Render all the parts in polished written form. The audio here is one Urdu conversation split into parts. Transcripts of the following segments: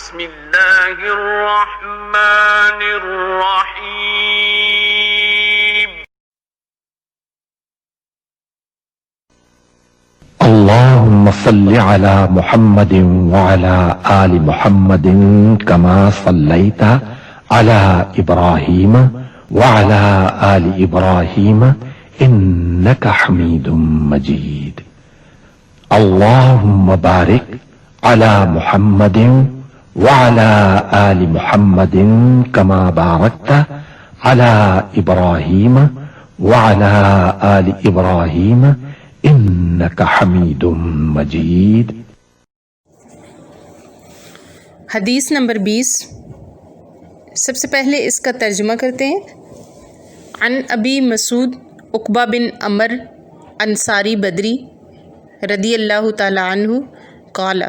بسم اللہ الرحمن الرحیم اللهم صل على محمد وعلى آل محمد كما صليت على إبراهيم وعلى آل إبراهيم إنك حميد مجيد اللهم بارك على محمد وعلى آل محمد كما باركت على إبراهيم وعلى آل إبراهيم إنك حميد مجيد۔ حدیث نمبر 20۔ سب سے پہلے اس کا ترجمہ کرتے ہیں۔ عن ابی مسعود عقبہ بن عمر انصاری بدری رضی اللہ تعالی عنہ قال،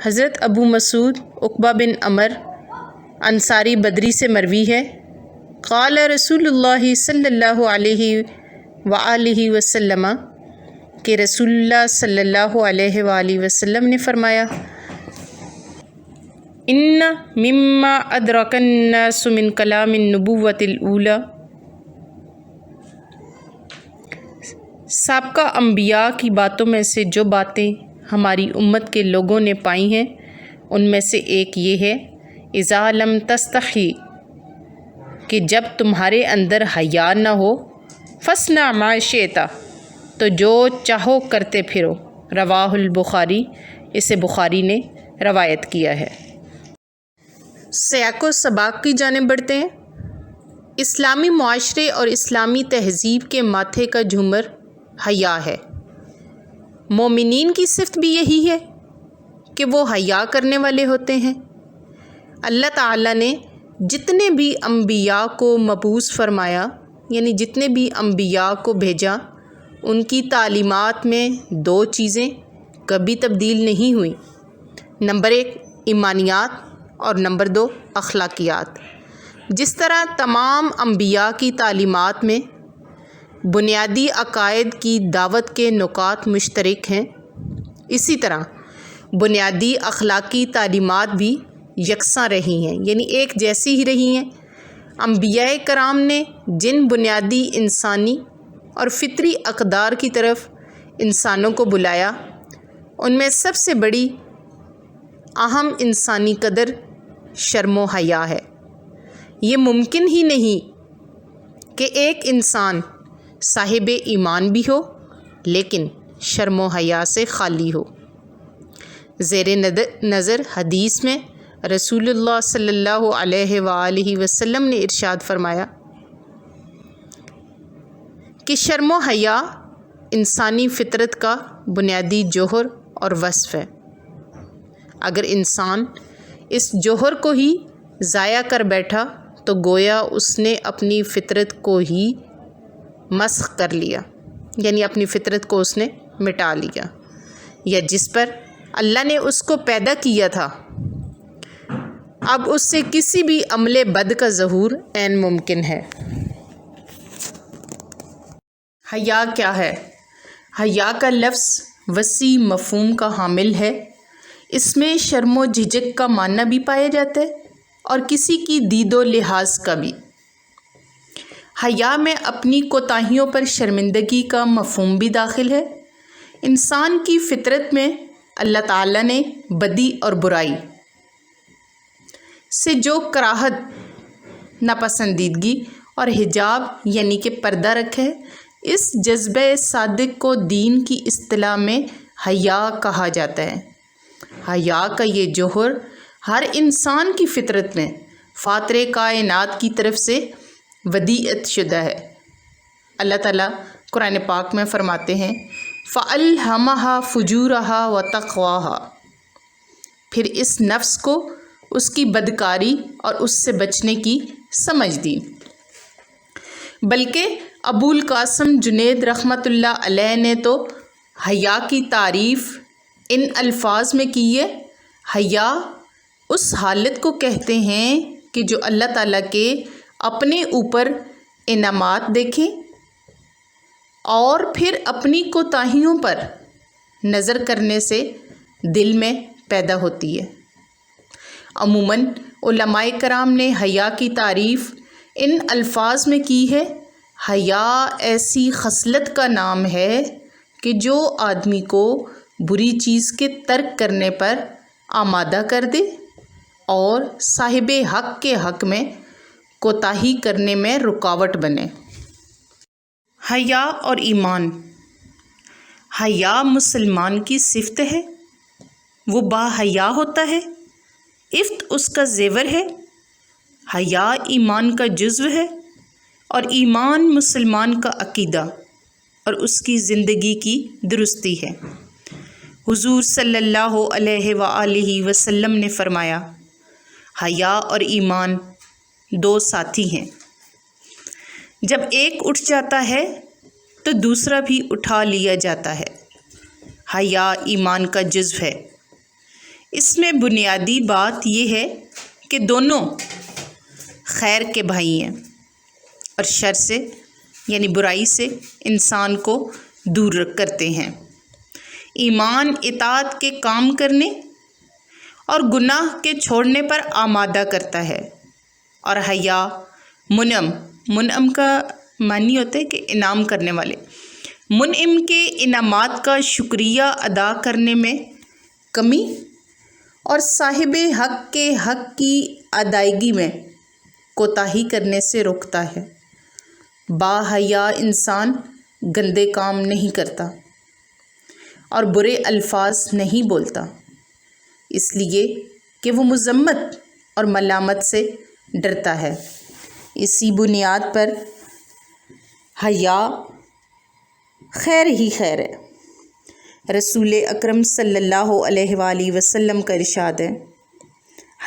حضرت ابو مسعود عقبہ بن عمر انصاری بدری سے مروی ہے، قال رسول اللہ صلی اللہ علیہ وآلہ وسلم، کہ رسول اللہ صلی اللہ علیہ وآلہ وسلم نے فرمایا، ان مما ادرک الناس من کلام النبوۃ الاولی، سابقہ انبیاء کی باتوں میں سے جو باتیں ہماری امت کے لوگوں نے پائی ہیں ان میں سے ایک یہ ہے، اذا لم تستحی، کہ جب تمہارے اندر حیا نہ ہو، فاصنع ما شئت، تو جو چاہو کرتے پھرو۔ رواہ البخاری، اسے بخاری نے روایت کیا ہے۔ سیاق و سباق کی جانب بڑھتے ہیں۔ اسلامی معاشرے اور اسلامی تہذیب کے ماتھے کا جھومر حیا ہے۔ مومنین کی صفت بھی یہی ہے کہ وہ حیا کرنے والے ہوتے ہیں۔ اللہ تعالیٰ نے جتنے بھی انبیاء کو مبعوث فرمایا، یعنی جتنے بھی انبیاء کو بھیجا، ان کی تعلیمات میں دو چیزیں کبھی تبدیل نہیں ہوئیں۔ نمبر 1 ایمانیات اور نمبر 2 اخلاقیات۔ جس طرح تمام انبیاء کی تعلیمات میں بنیادی عقائد کی دعوت کے نکات مشترک ہیں، اسی طرح بنیادی اخلاقی تعلیمات بھی یکساں رہی ہیں، یعنی ایک جیسی ہی رہی ہیں۔ انبیاء کرام نے جن بنیادی انسانی اور فطری اقدار کی طرف انسانوں کو بلایا، ان میں سب سے بڑی اہم انسانی قدر شرم و حیا ہے۔ یہ ممکن ہی نہیں کہ ایک انسان صاحب ایمان بھی ہو لیکن شرم و حیا سے خالی ہو۔ زیر نظر حدیث میں رسول اللہ صلی اللہ علیہ وآلہ وسلم نے ارشاد فرمایا کہ شرم و حیا انسانی فطرت کا بنیادی جوہر اور وصف ہے۔ اگر انسان اس جوہر کو ہی ضائع کر بیٹھا تو گویا اس نے اپنی فطرت کو ہی مسخ کر لیا، یعنی اپنی فطرت کو اس نے مٹا لیا، یا جس پر اللہ نے اس کو پیدا کیا تھا اب اس سے کسی بھی عمل بد کا ظہور عین ممکن ہے۔ حیا کیا ہے؟ حیا کا لفظ وسیع مفہوم کا حامل ہے۔ اس میں شرم و جھجک کا معنی بھی پایا جاتا ہے اور کسی کی دید و لحاظ کا بھی۔ حیا میں اپنی کوتاہیوں پر شرمندگی کا مفہوم بھی داخل ہے۔ انسان کی فطرت میں اللہ تعالیٰ نے بدی اور برائی سے جو کراہت، ناپسندیدگی اور حجاب یعنی کہ پردہ رکھا ہے، اس جذبہ صادق کو دین کی اصطلاح میں حیا کہا جاتا ہے۔ حیا کا یہ جوہر ہر انسان کی فطرت میں فاطر کائنات کی طرف سے ودیعت شدہ ہے۔ اللہ تعالیٰ قرآن پاک میں فرماتے ہیں فَأَلْهَمَهَا فُجُورَهَا وَتَقْوَاهَا، پھر اس نفس کو اس کی بدکاری اور اس سے بچنے کی سمجھ دی۔ بلکہ ابو القاسم جنید رحمۃ اللہ علیہ نے تو حیا کی تعریف ان الفاظ میں کی ہے، حیا اس حالت کو کہتے ہیں کہ جو اللہ تعالیٰ کے اپنے اوپر انعامات دیکھیں اور پھر اپنی کوتاہیوں پر نظر کرنے سے دل میں پیدا ہوتی ہے۔ عموماً علماء کرام نے حیا کی تعریف ان الفاظ میں کی ہے: حیا ایسی خصلت کا نام ہے کہ جو آدمی کو بری چیز کے ترک کرنے پر آمادہ کر دے اور صاحب حق کے حق میں کوتاہی کرنے میں رکاوٹ بنے۔ حیا اور ایمان۔ حیا مسلمان کی صفت ہے، وہ با حیا ہوتا ہے، عفت اس کا زیور ہے۔ حیا ایمان کا جزو ہے اور ایمان مسلمان کا عقیدہ اور اس کی زندگی کی درستی ہے۔ حضور صلی اللہ علیہ وآلہ وسلم نے فرمایا، حیا اور ایمان دو ساتھی ہیں، جب ایک اٹھ جاتا ہے تو دوسرا بھی اٹھا لیا جاتا ہے۔ حیا ایمان کا جزو ہے۔ اس میں بنیادی بات یہ ہے کہ دونوں خیر کے بھائی ہیں اور شر سے یعنی برائی سے انسان کو دور کرتے ہیں۔ ایمان اطاعت کے کام کرنے اور گناہ کے چھوڑنے پر آمادہ کرتا ہے، اور حیا منعم کا معنی ہوتا ہے کہ انعام کرنے والے، منعم کے انعامات کا شکریہ ادا کرنے میں کمی اور صاحب حق کے حق کی ادائیگی میں کوتاہی کرنے سے روکتا ہے۔ با حیا انسان گندے کام نہیں کرتا اور برے الفاظ نہیں بولتا، اس لیے کہ وہ مذمت اور ملامت سے ڈرتا ہے۔ اسی بنیاد پر حیا خیر ہی خیر ہے۔ رسول اکرم صلی اللہ علیہ وآلہ وسلم کا ارشاد ہے،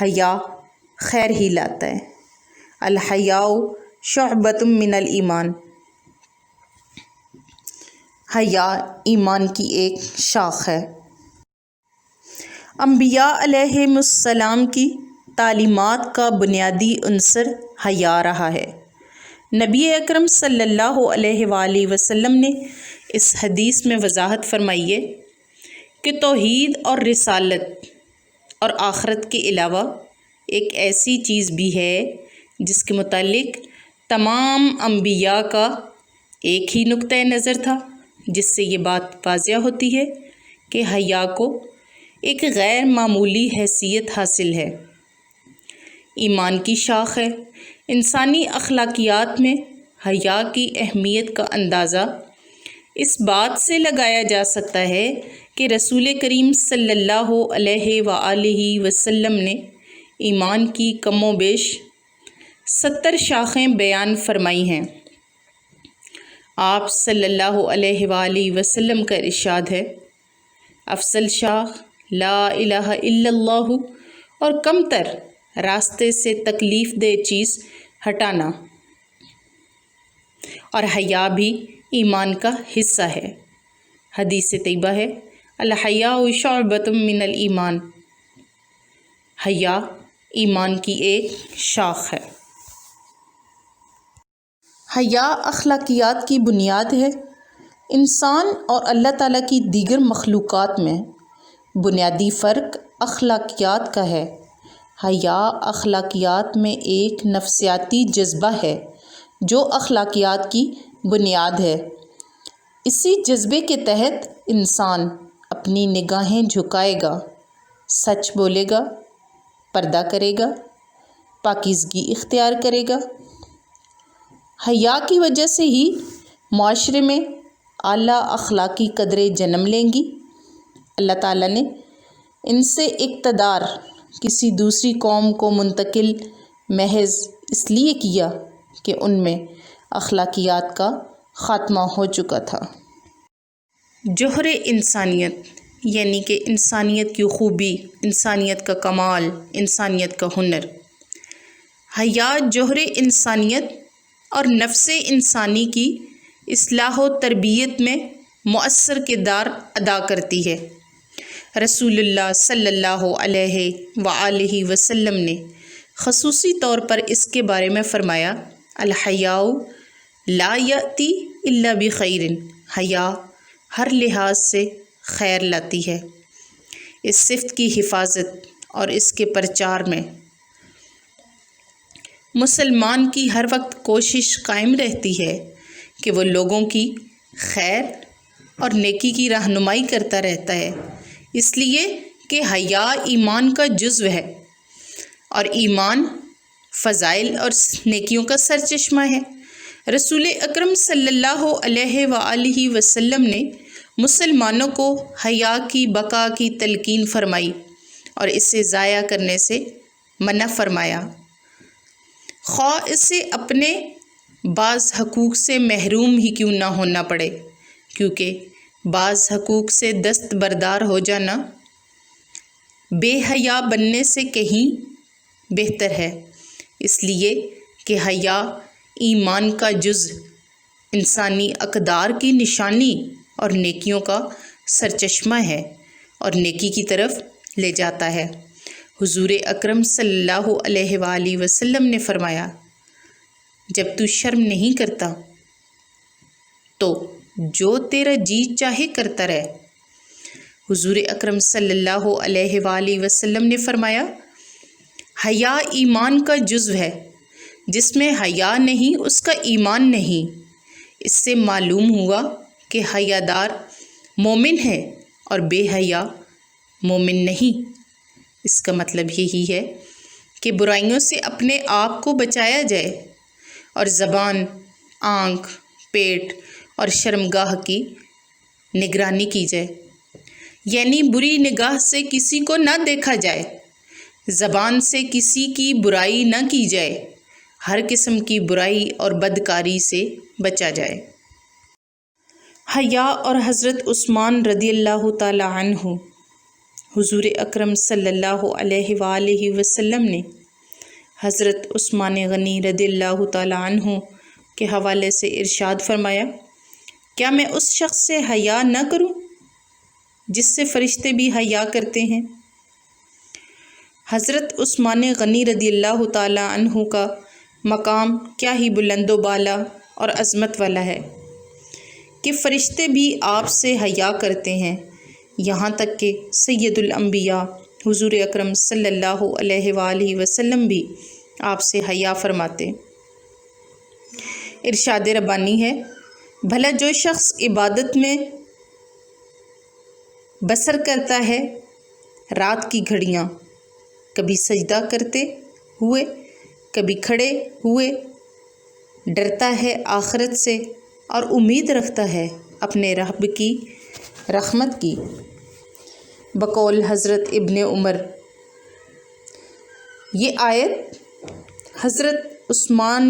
حیا خیر ہی لاتا ہے۔ الحیاء شعبۃ من الایمان۔ حیا ایمان کی ایک شاخ ہے۔ انبیاء علیہم السلام کی تعلیمات کا بنیادی عنصر حیا رہا ہے۔ نبی اکرم صلی اللہ علیہ وآلہ وسلم نے اس حدیث میں وضاحت فرمائی ہے کہ توحید اور رسالت اور آخرت کے علاوہ ایک ایسی چیز بھی ہے جس کے متعلق تمام انبیاء کا ایک ہی نقطۂ نظر تھا، جس سے یہ بات واضح ہوتی ہے کہ حیا کو ایک غیر معمولی حیثیت حاصل ہے۔ ایمان کی شاخ ہے۔ انسانی اخلاقیات میں حیا کی اہمیت کا اندازہ اس بات سے لگایا جا سکتا ہے کہ رسول کریم صلی اللہ علیہ وآلہ وسلم نے ایمان کی کم و بیش 70 شاخیں بیان فرمائی ہیں۔ آپ صلی اللہ علیہ وآلہ وسلم کا ارشاد ہے، افضل شاخ لا الہ الا اللہ اور کم تر راستے سے تکلیف دہ چیز ہٹانا، اور حیا بھی ایمان کا حصہ ہے۔ حدیث طیبہ ہے، الحیاء شعبۃ من الایمان۔ حیا ایمان کی ایک شاخ ہے۔ حیا اخلاقیات کی بنیاد ہے۔ انسان اور اللہ تعالیٰ کی دیگر مخلوقات میں بنیادی فرق اخلاقیات کا ہے۔ حیا اخلاقیات میں ایک نفسیاتی جذبہ ہے جو اخلاقیات کی بنیاد ہے۔ اسی جذبے کے تحت انسان اپنی نگاہیں جھکائے گا، سچ بولے گا، پردہ کرے گا، پاکیزگی اختیار کرے گا۔ حیا کی وجہ سے ہی معاشرے میں اعلیٰ اخلاقی قدریں جنم لیں گی۔ اللہ تعالیٰ نے ان سے اقتدار کسی دوسری قوم کو منتقل محض اس لیے کیا کہ ان میں اخلاقیات کا خاتمہ ہو چکا تھا۔ جوہر انسانیت یعنی کہ انسانیت کی خوبی، انسانیت کا کمال، انسانیت کا ہنر۔ حیا جوہر انسانیت اور نفس انسانی کی اصلاح و تربیت میں مؤثر کردار ادا کرتی ہے۔ رسول اللہ صلی اللہ علیہ وآلہ وسلم نے خصوصی طور پر اس کے بارے میں فرمایا، الحیاء لا یأتی الا بخیر۔ حیا ہر لحاظ سے خیر لاتی ہے۔ اس صفت کی حفاظت اور اس کے پرچار میں مسلمان کی ہر وقت کوشش قائم رہتی ہے کہ وہ لوگوں کی خیر اور نیکی کی رہنمائی کرتا رہتا ہے، اس لیے کہ حیا ایمان کا جزو ہے اور ایمان فضائل اور نیکیوں کا سرچشمہ ہے۔ رسول اکرم صلی اللہ علیہ وآلہ وسلم نے مسلمانوں کو حیا کی بقا کی تلقین فرمائی اور اسے ضائع کرنے سے منع فرمایا، خواہ اسے اپنے بعض حقوق سے محروم ہی کیوں نہ ہونا پڑے، کیونکہ بعض حقوق سے دستبردار ہو جانا بے حیا بننے سے کہیں بہتر ہے، اس لیے کہ حیا ایمان کا جز، انسانی اقدار کی نشانی اور نیکیوں کا سرچشمہ ہے اور نیکی کی طرف لے جاتا ہے۔ حضور اکرم صلی اللہ علیہ وآلہ وسلم نے فرمایا، جب تو شرم نہیں کرتا تو جو تیرا جی چاہے کرتا رہے۔ حضور اکرم صلی اللہ علیہ وآلہ وسلم نے فرمایا، حیا ایمان کا جزو ہے، جس میں حیا نہیں اس کا ایمان نہیں۔ اس سے معلوم ہوا کہ حیا دار مومن ہے اور بے حیا مومن نہیں۔ اس کا مطلب یہی ہے کہ برائیوں سے اپنے آپ کو بچایا جائے اور زبان، آنکھ، پیٹ اور شرمگاہ کی نگرانی کی جائے، یعنی بری نگاہ سے کسی کو نہ دیکھا جائے، زبان سے کسی کی برائی نہ کی جائے، ہر قسم کی برائی اور بدکاری سے بچا جائے۔ حیا اور حضرت عثمان رضی اللہ تعالی عنہ، حضور اکرم صلی اللہ علیہ وآلہ وسلم نے حضرت عثمان غنی رضی اللہ تعالی عنہ کے حوالے سے ارشاد فرمایا، کیا میں اس شخص سے حیا نہ کروں جس سے فرشتے بھی حیا کرتے ہیں؟ حضرت عثمان غنی رضی اللہ تعالی عنہ کا مقام کیا ہی بلند و بالا اور عظمت والا ہے کہ فرشتے بھی آپ سے حیا کرتے ہیں، یہاں تک کہ سید الانبیاء حضور اکرم صلی اللہ علیہ وآلہ وسلم بھی آپ سے حیا فرماتے۔ ارشاد ربانی ہے، بھلا جو شخص عبادت میں بسر کرتا ہے رات کی گھڑیاں، کبھی سجدہ کرتے ہوئے، کبھی کھڑے ہوئے، ڈرتا ہے آخرت سے اور امید رکھتا ہے اپنے رب کی رحمت کی، بقول حضرت ابن عمر۔ یہ آیت حضرت عثمان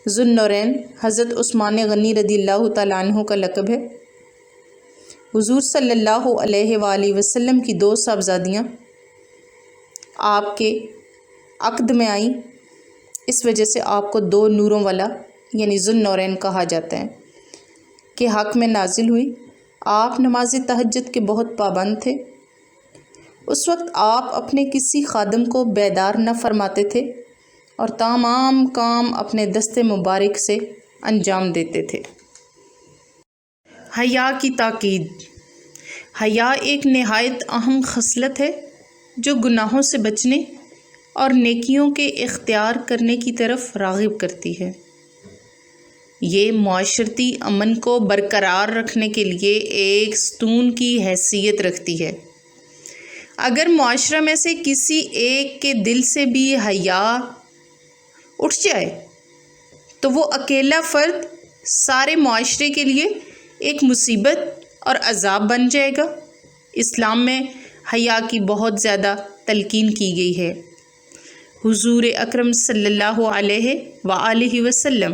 ذوالنورین حضرت عثمان غنی رضی اللہ تعالیٰ عنہ کا لقب ہے۔ حضور صلی اللہ علیہ وآلہ وسلم کی دو صاحبزادیاں آپ کے عقد میں آئیں، اس وجہ سے آپ کو دو نوروں والا یعنی ذوالنورین کہا جاتا ہے، کے حق میں نازل ہوئی۔ آپ نماز تہجد کے بہت پابند تھے۔ اس وقت آپ اپنے کسی خادم کو بیدار نہ فرماتے تھے اور تمام کام اپنے دست مبارک سے انجام دیتے تھے۔ حیا کی تاکید۔ حیا ایک نہایت اہم خصلت ہے جو گناہوں سے بچنے اور نیکیوں کے اختیار کرنے کی طرف راغب کرتی ہے۔ یہ معاشرتی امن کو برقرار رکھنے کے لیے ایک ستون کی حیثیت رکھتی ہے۔ اگر معاشرہ میں سے کسی ایک کے دل سے بھی حیا اٹھ جائے تو وہ اکیلا فرد سارے معاشرے کے لیے ایک مصیبت اور عذاب بن جائے گا۔ اسلام میں حیا کی بہت زیادہ تلقین کی گئی ہے۔ حضور اکرم صلی اللہ علیہ وآلہ وسلم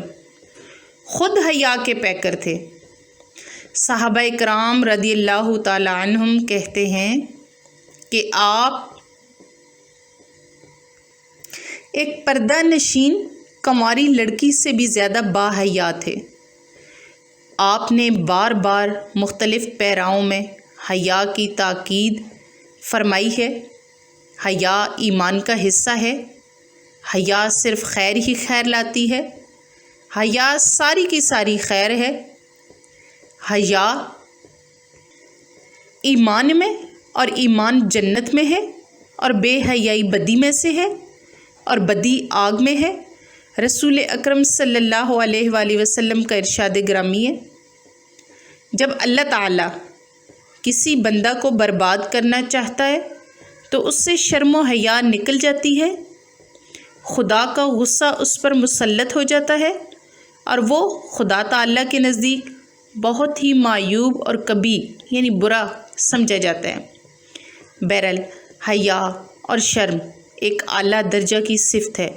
خود حیا کے پیکر تھے۔ صحابہ کرام رضی اللہ تعالی عنہم کہتے ہیں کہ آپ ایک پردہ نشین کنواری لڑکی سے بھی زیادہ باحیا تھے۔ آپ نے بار بار مختلف پیراؤں میں حیا کی تاکید فرمائی ہے۔ حیا ایمان کا حصہ ہے۔ حیا صرف خیر ہی خیر لاتی ہے۔ حیا ساری کی ساری خیر ہے۔ حیا ایمان میں اور ایمان جنت میں ہے اور بے حیائی بدی میں سے ہے اور بدی آگ میں ہے۔ رسول اکرم صلی اللہ علیہ وآلہ وسلم کا ارشاد گرامی ہے، جب اللہ تعالیٰ کسی بندہ کو برباد کرنا چاہتا ہے تو اس سے شرم و حیا نکل جاتی ہے، خدا کا غصہ اس پر مسلط ہو جاتا ہے اور وہ خدا تعالیٰ کے نزدیک بہت ہی معیوب اور کبیح یعنی برا سمجھا جاتا ہے۔ بہرحال حیا اور شرم ایک اعلیٰ درجہ کی صفت ہے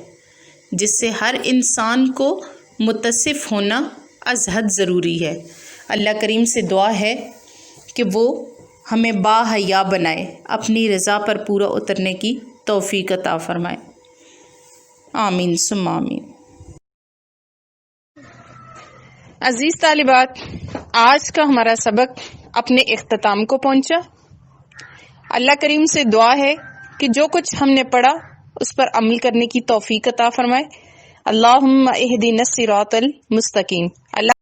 جس سے ہر انسان کو متصف ہونا از حد ضروری ہے۔ اللہ کریم سے دعا ہے کہ وہ ہمیں با حیا بنائے، اپنی رضا پر پورا اترنے کی توفیق عطا فرمائے، آمین ثم آمین۔ عزیز طالبات، آج کا ہمارا سبق اپنے اختتام کو پہنچا۔ اللہ کریم سے دعا ہے کہ جو کچھ ہم نے پڑھا اس پر عمل کرنے کی توفیق عطا فرمائے۔ اللہم اہدنا الصراط المستقیم۔ اللہ